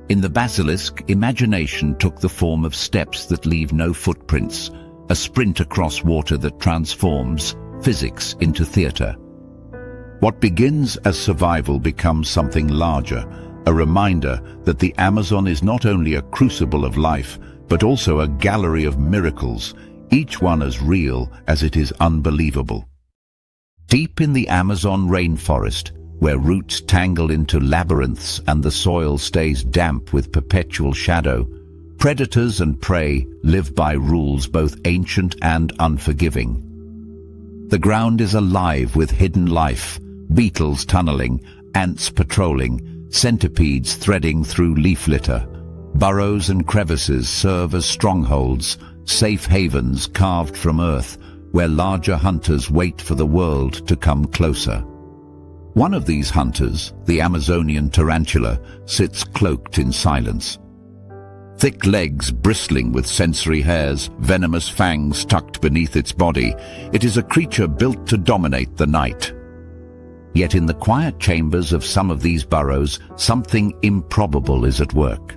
In the basilisk, imagination took the form of steps that leave no footprints, a sprint across water that transforms physics into theater. What begins as survival becomes something larger, a reminder that the Amazon is not only a crucible of life, but also a gallery of miracles, each one as real as it is unbelievable. Deep in the Amazon rainforest, where roots tangle into labyrinths and the soil stays damp with perpetual shadow, predators and prey live by rules both ancient and unforgiving. The ground is alive with hidden life, beetles tunneling, ants patrolling, centipedes threading through leaf litter. Burrows and crevices serve as strongholds, safe havens carved from earth, where larger hunters wait for the world to come closer. One of these hunters, the Amazonian tarantula, sits cloaked in silence. Thick legs bristling with sensory hairs, venomous fangs tucked beneath its body, it is a creature built to dominate the night. Yet in the quiet chambers of some of these burrows, something improbable is at work.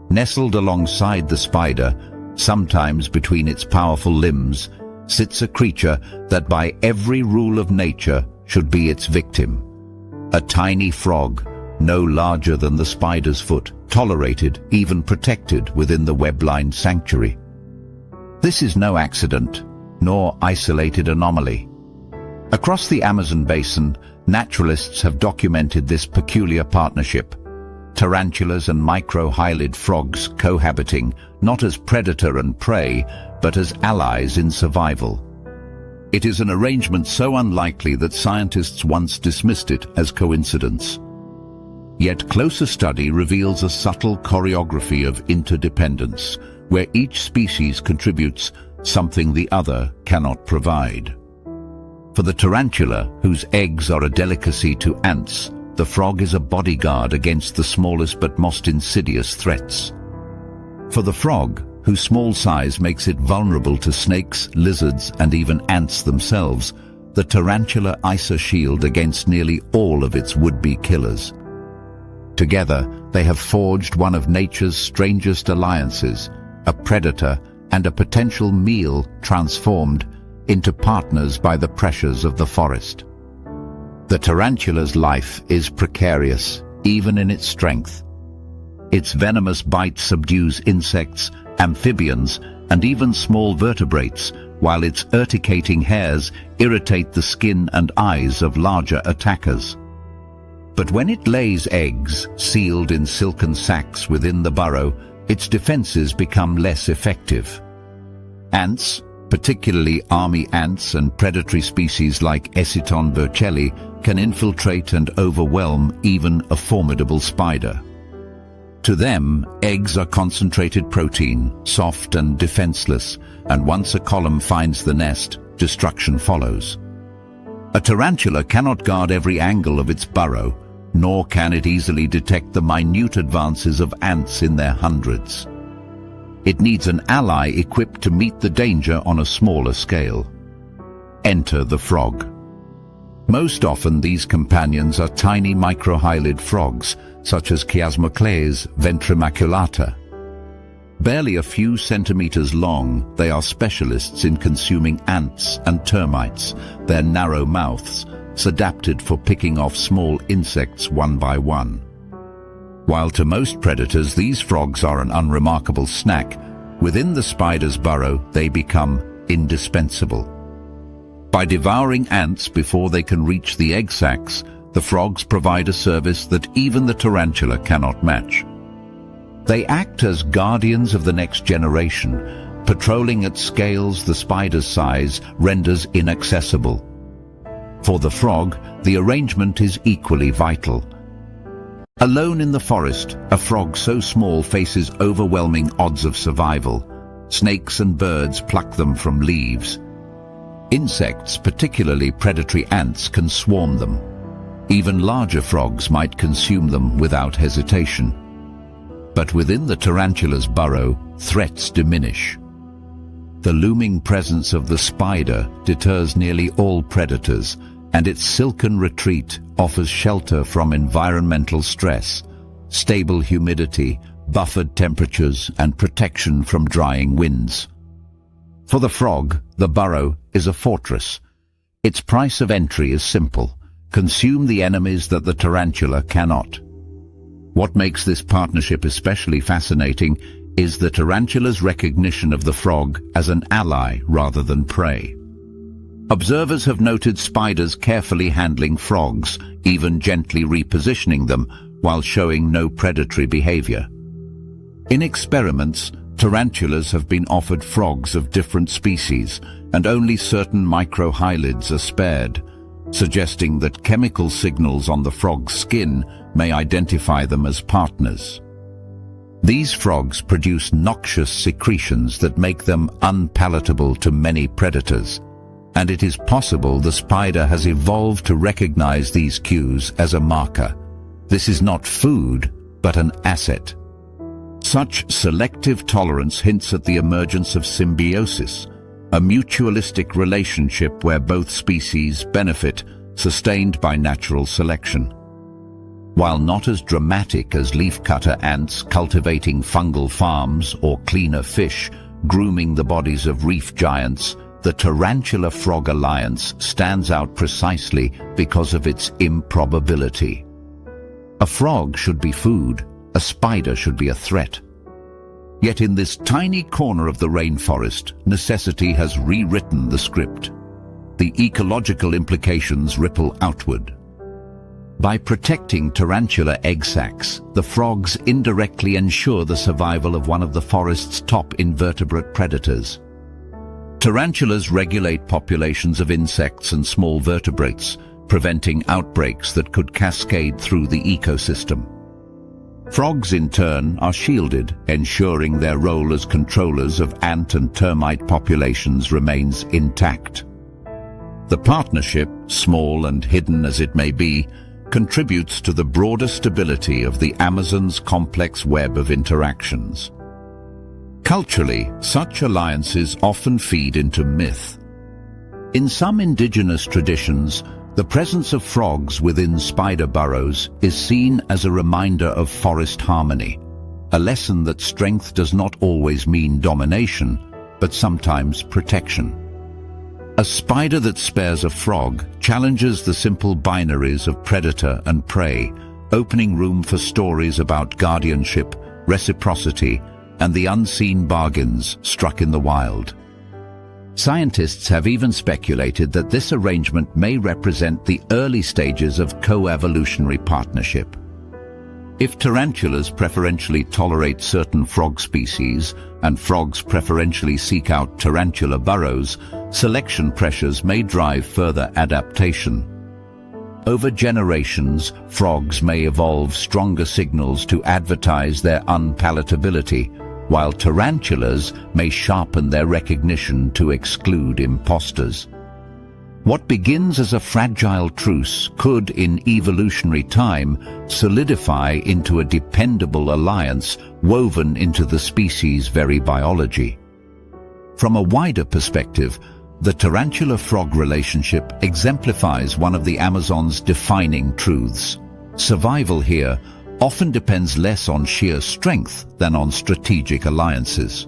Nestled alongside the spider, sometimes between its powerful limbs, sits a creature that by every rule of nature should be its victim. A tiny frog, no larger than the spider's foot, tolerated, even protected within the web-lined sanctuary. This is no accident, nor isolated anomaly. Across the Amazon basin, naturalists have documented this peculiar partnership, tarantulas and micro-hylid frogs cohabiting not as predator and prey, but as allies in survival. It is an arrangement so unlikely that scientists once dismissed it as coincidence. Yet closer study reveals a subtle choreography of interdependence, where each species contributes something the other cannot provide. For the tarantula, whose eggs are a delicacy to ants, the frog is a bodyguard against the smallest but most insidious threats. For the frog, whose small size makes it vulnerable to snakes, lizards, and even ants themselves, the tarantula ice a shield against nearly all of its would-be killers. Together, they have forged one of nature's strangest alliances, a predator and a potential meal transformed into partners by the pressures of the forest. The tarantula's life is precarious, even in its strength. Its venomous bite subdues insects, amphibians, and even small vertebrates, while its urticating hairs irritate the skin and eyes of larger attackers. But when it lays eggs, sealed in silken sacs within the burrow, its defenses become less effective. Ants, particularly army ants and predatory species like Eciton burchelli, can infiltrate and overwhelm even a formidable spider. To them, eggs are concentrated protein, soft and defenseless, and once a column finds the nest, destruction follows. A tarantula cannot guard every angle of its burrow, nor can it easily detect the minute advances of ants in their hundreds. It needs an ally equipped to meet the danger on a smaller scale. Enter the frog. Most often these companions are tiny microhylid frogs, such as Chiasmocles ventrimaculata. Barely a few centimeters long, they are specialists in consuming ants and termites, their narrow mouths adapted for picking off small insects one by one. While to most predators these frogs are an unremarkable snack, within the spider's burrow they become indispensable. By devouring ants before they can reach the egg sacs, the frogs provide a service that even the tarantula cannot match. They act as guardians of the next generation, patrolling at scales the spider's size renders inaccessible. For the frog, the arrangement is equally vital. Alone in the forest, a frog so small faces overwhelming odds of survival. Snakes and birds pluck them from leaves. Insects, particularly predatory ants, can swarm them. Even larger frogs might consume them without hesitation. But within the tarantula's burrow, threats diminish. The looming presence of the spider deters nearly all predators, and its silken retreat offers shelter from environmental stress, stable humidity, buffered temperatures, and protection from drying winds. For the frog, the burrow is a fortress. Its price of entry is simple: consume the enemies that the tarantula cannot. What makes this partnership especially fascinating is the tarantula's recognition of the frog as an ally rather than prey. Observers have noted spiders carefully handling frogs, even gently repositioning them, while showing no predatory behavior. In experiments, tarantulas have been offered frogs of different species, and only certain microhylids are spared, suggesting that chemical signals on the frog's skin may identify them as partners. These frogs produce noxious secretions that make them unpalatable to many predators, and it is possible the spider has evolved to recognize these cues as a marker. This is not food, but an asset. Such selective tolerance hints at the emergence of symbiosis, a mutualistic relationship where both species benefit, sustained by natural selection. While not as dramatic as leafcutter ants cultivating fungal farms or cleaner fish grooming the bodies of reef giants, the tarantula-frog alliance stands out precisely because of its improbability. A frog should be food, a spider should be a threat. Yet in this tiny corner of the rainforest, necessity has rewritten the script. The ecological implications ripple outward. By protecting tarantula egg sacs, the frogs indirectly ensure the survival of one of the forest's top invertebrate predators. Tarantulas regulate populations of insects and small vertebrates, preventing outbreaks that could cascade through the ecosystem. Frogs, in turn, are shielded, ensuring their role as controllers of ant and termite populations remains intact. The partnership, small and hidden as it may be, contributes to the broader stability of the Amazon's complex web of interactions. Culturally, such alliances often feed into myth. In some indigenous traditions, The presence of frogs within spider burrows is seen as a reminder of forest harmony, a lesson that strength does not always mean domination, but sometimes protection. A spider that spares a frog challenges the simple binaries of predator and prey, opening room for stories about guardianship, reciprocity, and the unseen bargains struck in the wild. Scientists have even speculated that this arrangement may represent the early stages of co-evolutionary partnership. If tarantulas preferentially tolerate certain frog species and frogs preferentially seek out tarantula burrows, selection pressures may drive further adaptation. Over generations, frogs may evolve stronger signals to advertise their unpalatability, while tarantulas may sharpen their recognition to exclude imposters. What begins as a fragile truce could, in evolutionary time, solidify into a dependable alliance woven into the species' very biology. From a wider perspective, the tarantula-frog relationship exemplifies one of the Amazon's defining truths. Survival here often depends less on sheer strength than on strategic alliances.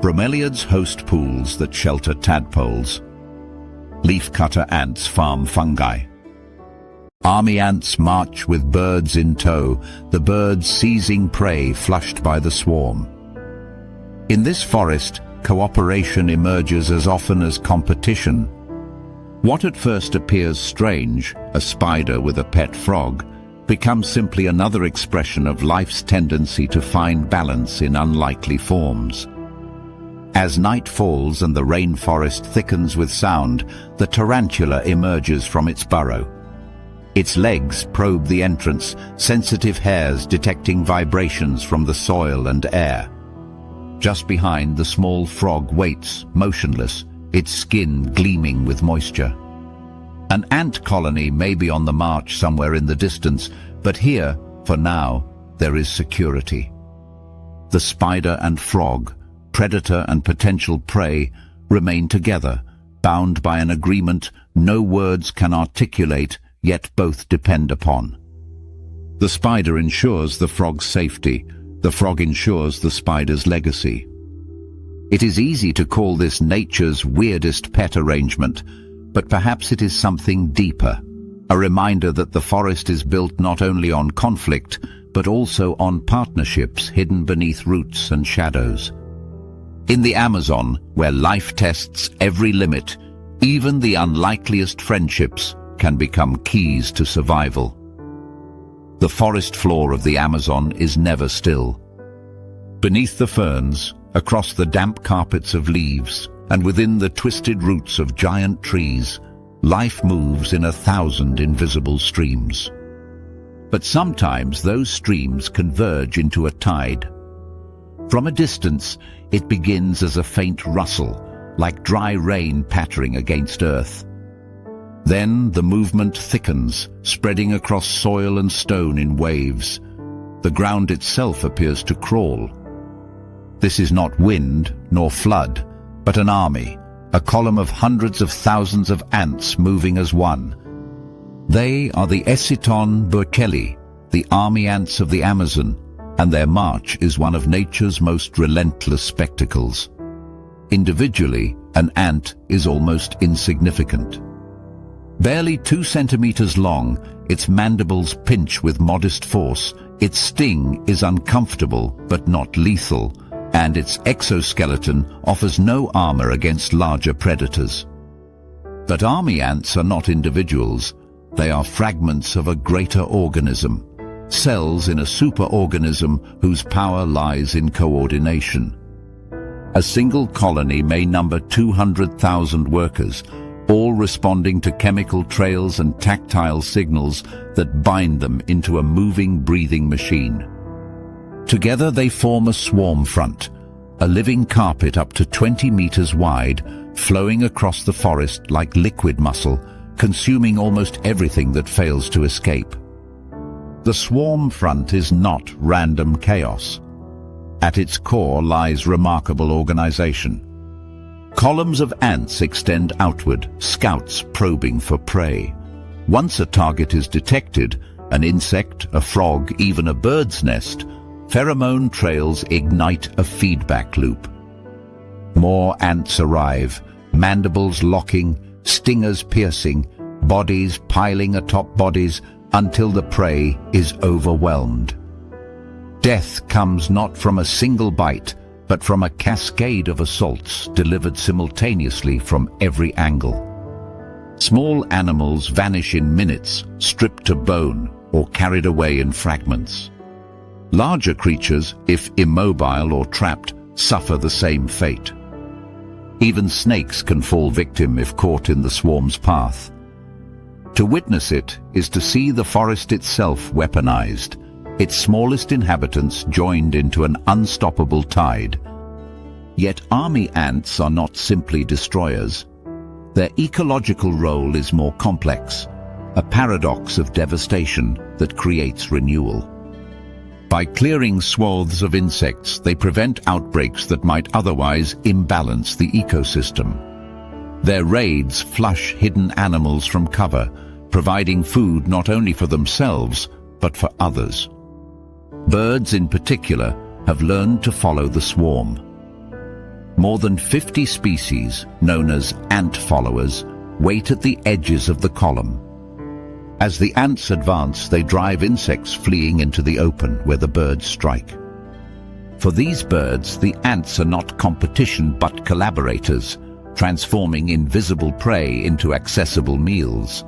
Bromeliads host pools that shelter tadpoles. Leafcutter ants farm fungi. Army ants march with birds in tow, the birds seizing prey flushed by the swarm. In this forest, cooperation emerges as often as competition. What at first appears strange, a spider with a pet frog, becomes simply another expression of life's tendency to find balance in unlikely forms. As night falls and the rainforest thickens with sound, the tarantula emerges from its burrow. Its legs probe the entrance, sensitive hairs detecting vibrations from the soil and air. Just behind, the small frog waits, motionless, its skin gleaming with moisture. An ant colony may be on the march somewhere in the distance, but here, for now, there is security. The spider and frog, predator and potential prey, remain together, bound by an agreement no words can articulate, yet both depend upon. The spider ensures the frog's safety, the frog ensures the spider's legacy. It is easy to call this nature's weirdest pet arrangement, but perhaps it is something deeper, a reminder that the forest is built not only on conflict, but also on partnerships hidden beneath roots and shadows. In the Amazon, where life tests every limit, even the unlikeliest friendships can become keys to survival. The forest floor of the Amazon is never still. Beneath the ferns, across the damp carpets of leaves, and within the twisted roots of giant trees, life moves in 1,000 invisible streams. But sometimes those streams converge into a tide. From a distance, it begins as a faint rustle, like dry rain pattering against earth. Then the movement thickens, spreading across soil and stone in waves. The ground itself appears to crawl. This is not wind nor flood, but an army, a column of hundreds of thousands of ants moving as one. They are the Eciton burkeli, the army ants of the Amazon, and their march is one of nature's most relentless spectacles. Individually, an ant is almost insignificant. Barely 2 centimeters long, its mandibles pinch with modest force, its sting is uncomfortable but not lethal, and its exoskeleton offers no armor against larger predators. But army ants are not individuals. They are fragments of a greater organism, cells in a superorganism whose power lies in coordination. A single colony may number 200,000 workers, all responding to chemical trails and tactile signals that bind them into a moving, breathing machine. Together they form a swarm front, a living carpet up to 20 meters wide, flowing across the forest like liquid muscle, consuming almost everything that fails to escape. The swarm front is not random chaos. At its core lies remarkable organization. Columns of ants extend outward, scouts probing for prey. Once a target is detected, an insect, a frog, even a bird's nest, pheromone trails ignite a feedback loop. More ants arrive, mandibles locking, stingers piercing, bodies piling atop bodies until the prey is overwhelmed. Death comes not from a single bite, but from a cascade of assaults delivered simultaneously from every angle. Small animals vanish in minutes, stripped to bone or carried away in fragments. Larger creatures, if immobile or trapped, suffer the same fate. Even snakes can fall victim if caught in the swarm's path. To witness it is to see the forest itself weaponized, its smallest inhabitants joined into an unstoppable tide. Yet army ants are not simply destroyers. Their ecological role is more complex, a paradox of devastation that creates renewal. By clearing swaths of insects, they prevent outbreaks that might otherwise imbalance the ecosystem. Their raids flush hidden animals from cover, providing food not only for themselves, but for others. Birds in particular have learned to follow the swarm. More than 50 species, known as ant followers, wait at the edges of the column. As the ants advance, they drive insects fleeing into the open where the birds strike. For these birds, the ants are not competition but collaborators, transforming invisible prey into accessible meals.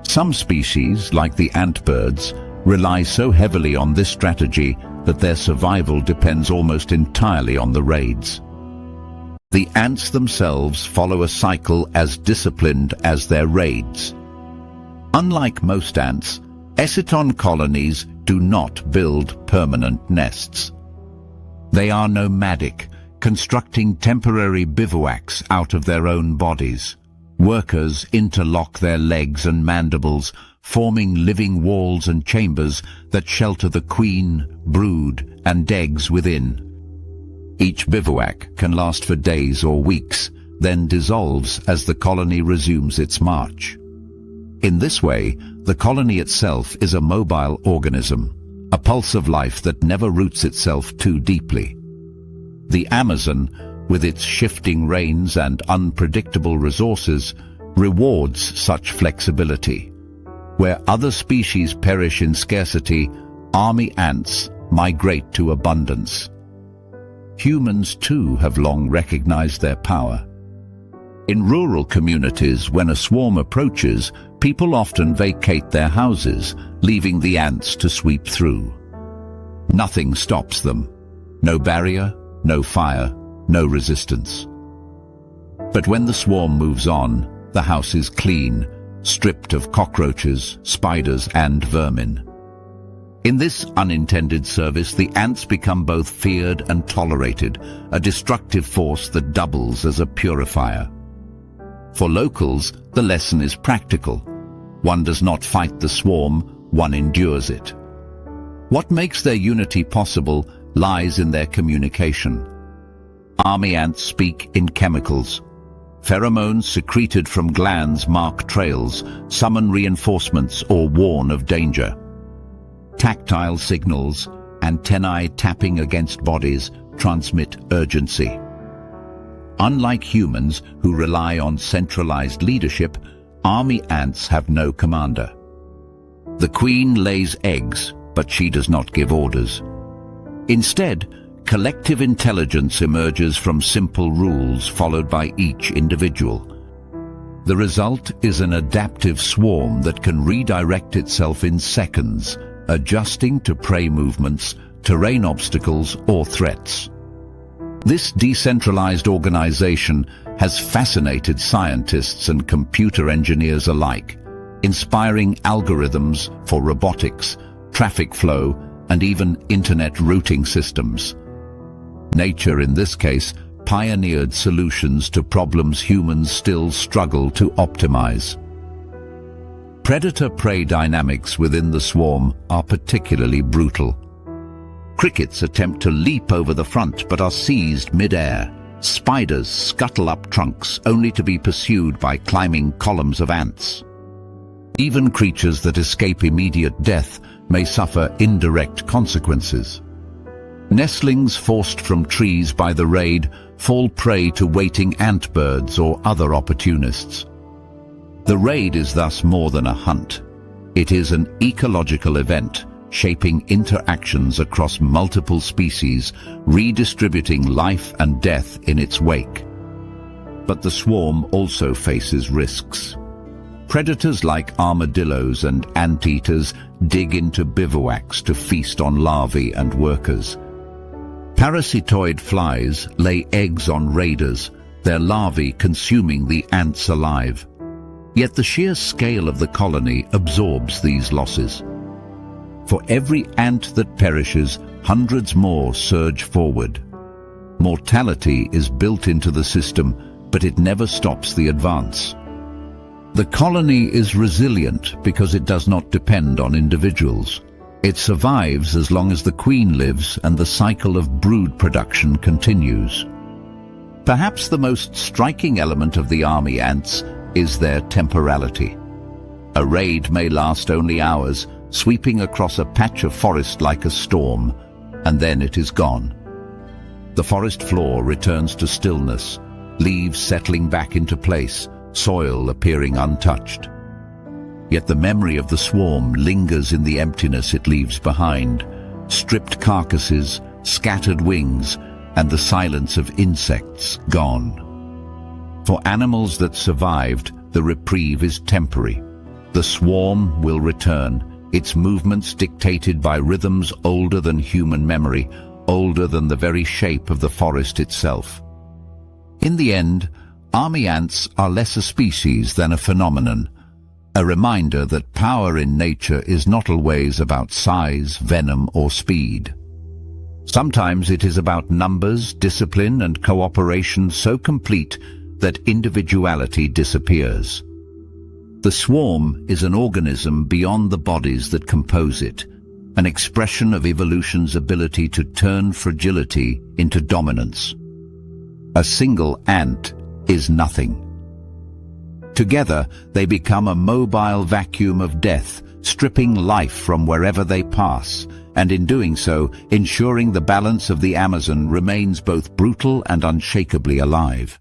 Some species, like the antbirds, rely so heavily on this strategy that their survival depends almost entirely on the raids. The ants themselves follow a cycle as disciplined as their raids. Unlike most ants, eciton colonies do not build permanent nests. They are nomadic, constructing temporary bivouacs out of their own bodies. Workers interlock their legs and mandibles, forming living walls and chambers that shelter the queen, brood, and eggs within. Each bivouac can last for days or weeks, then dissolves as the colony resumes its march. In this way, the colony itself is a mobile organism, a pulse of life that never roots itself too deeply. The Amazon, with its shifting rains and unpredictable resources, rewards such flexibility. Where other species perish in scarcity, army ants migrate to abundance. Humans too have long recognized their power. In rural communities, when a swarm approaches, people often vacate their houses, leaving the ants to sweep through. Nothing stops them. No barrier, no fire, no resistance. But when the swarm moves on, the house is clean, stripped of cockroaches, spiders, and vermin. In this unintended service, the ants become both feared and tolerated, a destructive force that doubles as a purifier. For locals, the lesson is practical. One does not fight the swarm, one endures it. What makes their unity possible lies in their communication. Army ants speak in chemicals. Pheromones secreted from glands mark trails, summon reinforcements, or warn of danger. Tactile signals, antennae tapping against bodies, transmit urgency. Unlike humans, who rely on centralized leadership, army ants have no commander. The queen lays eggs, but she does not give orders. Instead, collective intelligence emerges from simple rules followed by each individual. The result is an adaptive swarm that can redirect itself in seconds, adjusting to prey movements, terrain obstacles, or threats. This decentralized organization has fascinated scientists and computer engineers alike, inspiring algorithms for robotics, traffic flow, and even internet routing systems. Nature, in this case, pioneered solutions to problems humans still struggle to optimize. Predator-prey dynamics within the swarm are particularly brutal. Crickets attempt to leap over the front but are seized mid-air, Spiders scuttle up trunks only to be pursued by climbing columns of ants. Even creatures that escape immediate death may suffer indirect consequences. Nestlings forced from trees by the raid fall prey to waiting antbirds or other opportunists. The raid is thus more than a hunt. It is an ecological event, shaping interactions across multiple species, redistributing life and death in its wake. But the swarm also faces risks. Predators like armadillos and anteaters dig into bivouacs to feast on larvae and workers. Parasitoid flies lay eggs on raiders, their larvae consuming the ants alive. Yet the sheer scale of the colony absorbs these losses. For every ant that perishes, hundreds more surge forward. Mortality is built into the system, but it never stops the advance. The colony is resilient because it does not depend on individuals. It survives as long as the queen lives and the cycle of brood production continues. Perhaps the most striking element of the army ants is their temporality. A raid may last only hours, sweeping across a patch of forest like a storm, and then it is gone. The forest floor returns to stillness, leaves settling back into place, soil appearing untouched. Yet the memory of the swarm lingers in the emptiness it leaves behind, stripped carcasses, scattered wings, and the silence of insects gone. For animals that survived, the reprieve is temporary. The swarm will return, its movements dictated by rhythms older than human memory, older than the very shape of the forest itself. In the end, army ants are less a species than a phenomenon, a reminder that power in nature is not always about size, venom, or speed. Sometimes it is about numbers, discipline, and cooperation so complete that individuality disappears. The swarm is an organism beyond the bodies that compose it, an expression of evolution's ability to turn fragility into dominance. A single ant is nothing. Together, they become a mobile vacuum of death, stripping life from wherever they pass, and in doing so, ensuring the balance of the Amazon remains both brutal and unshakably alive.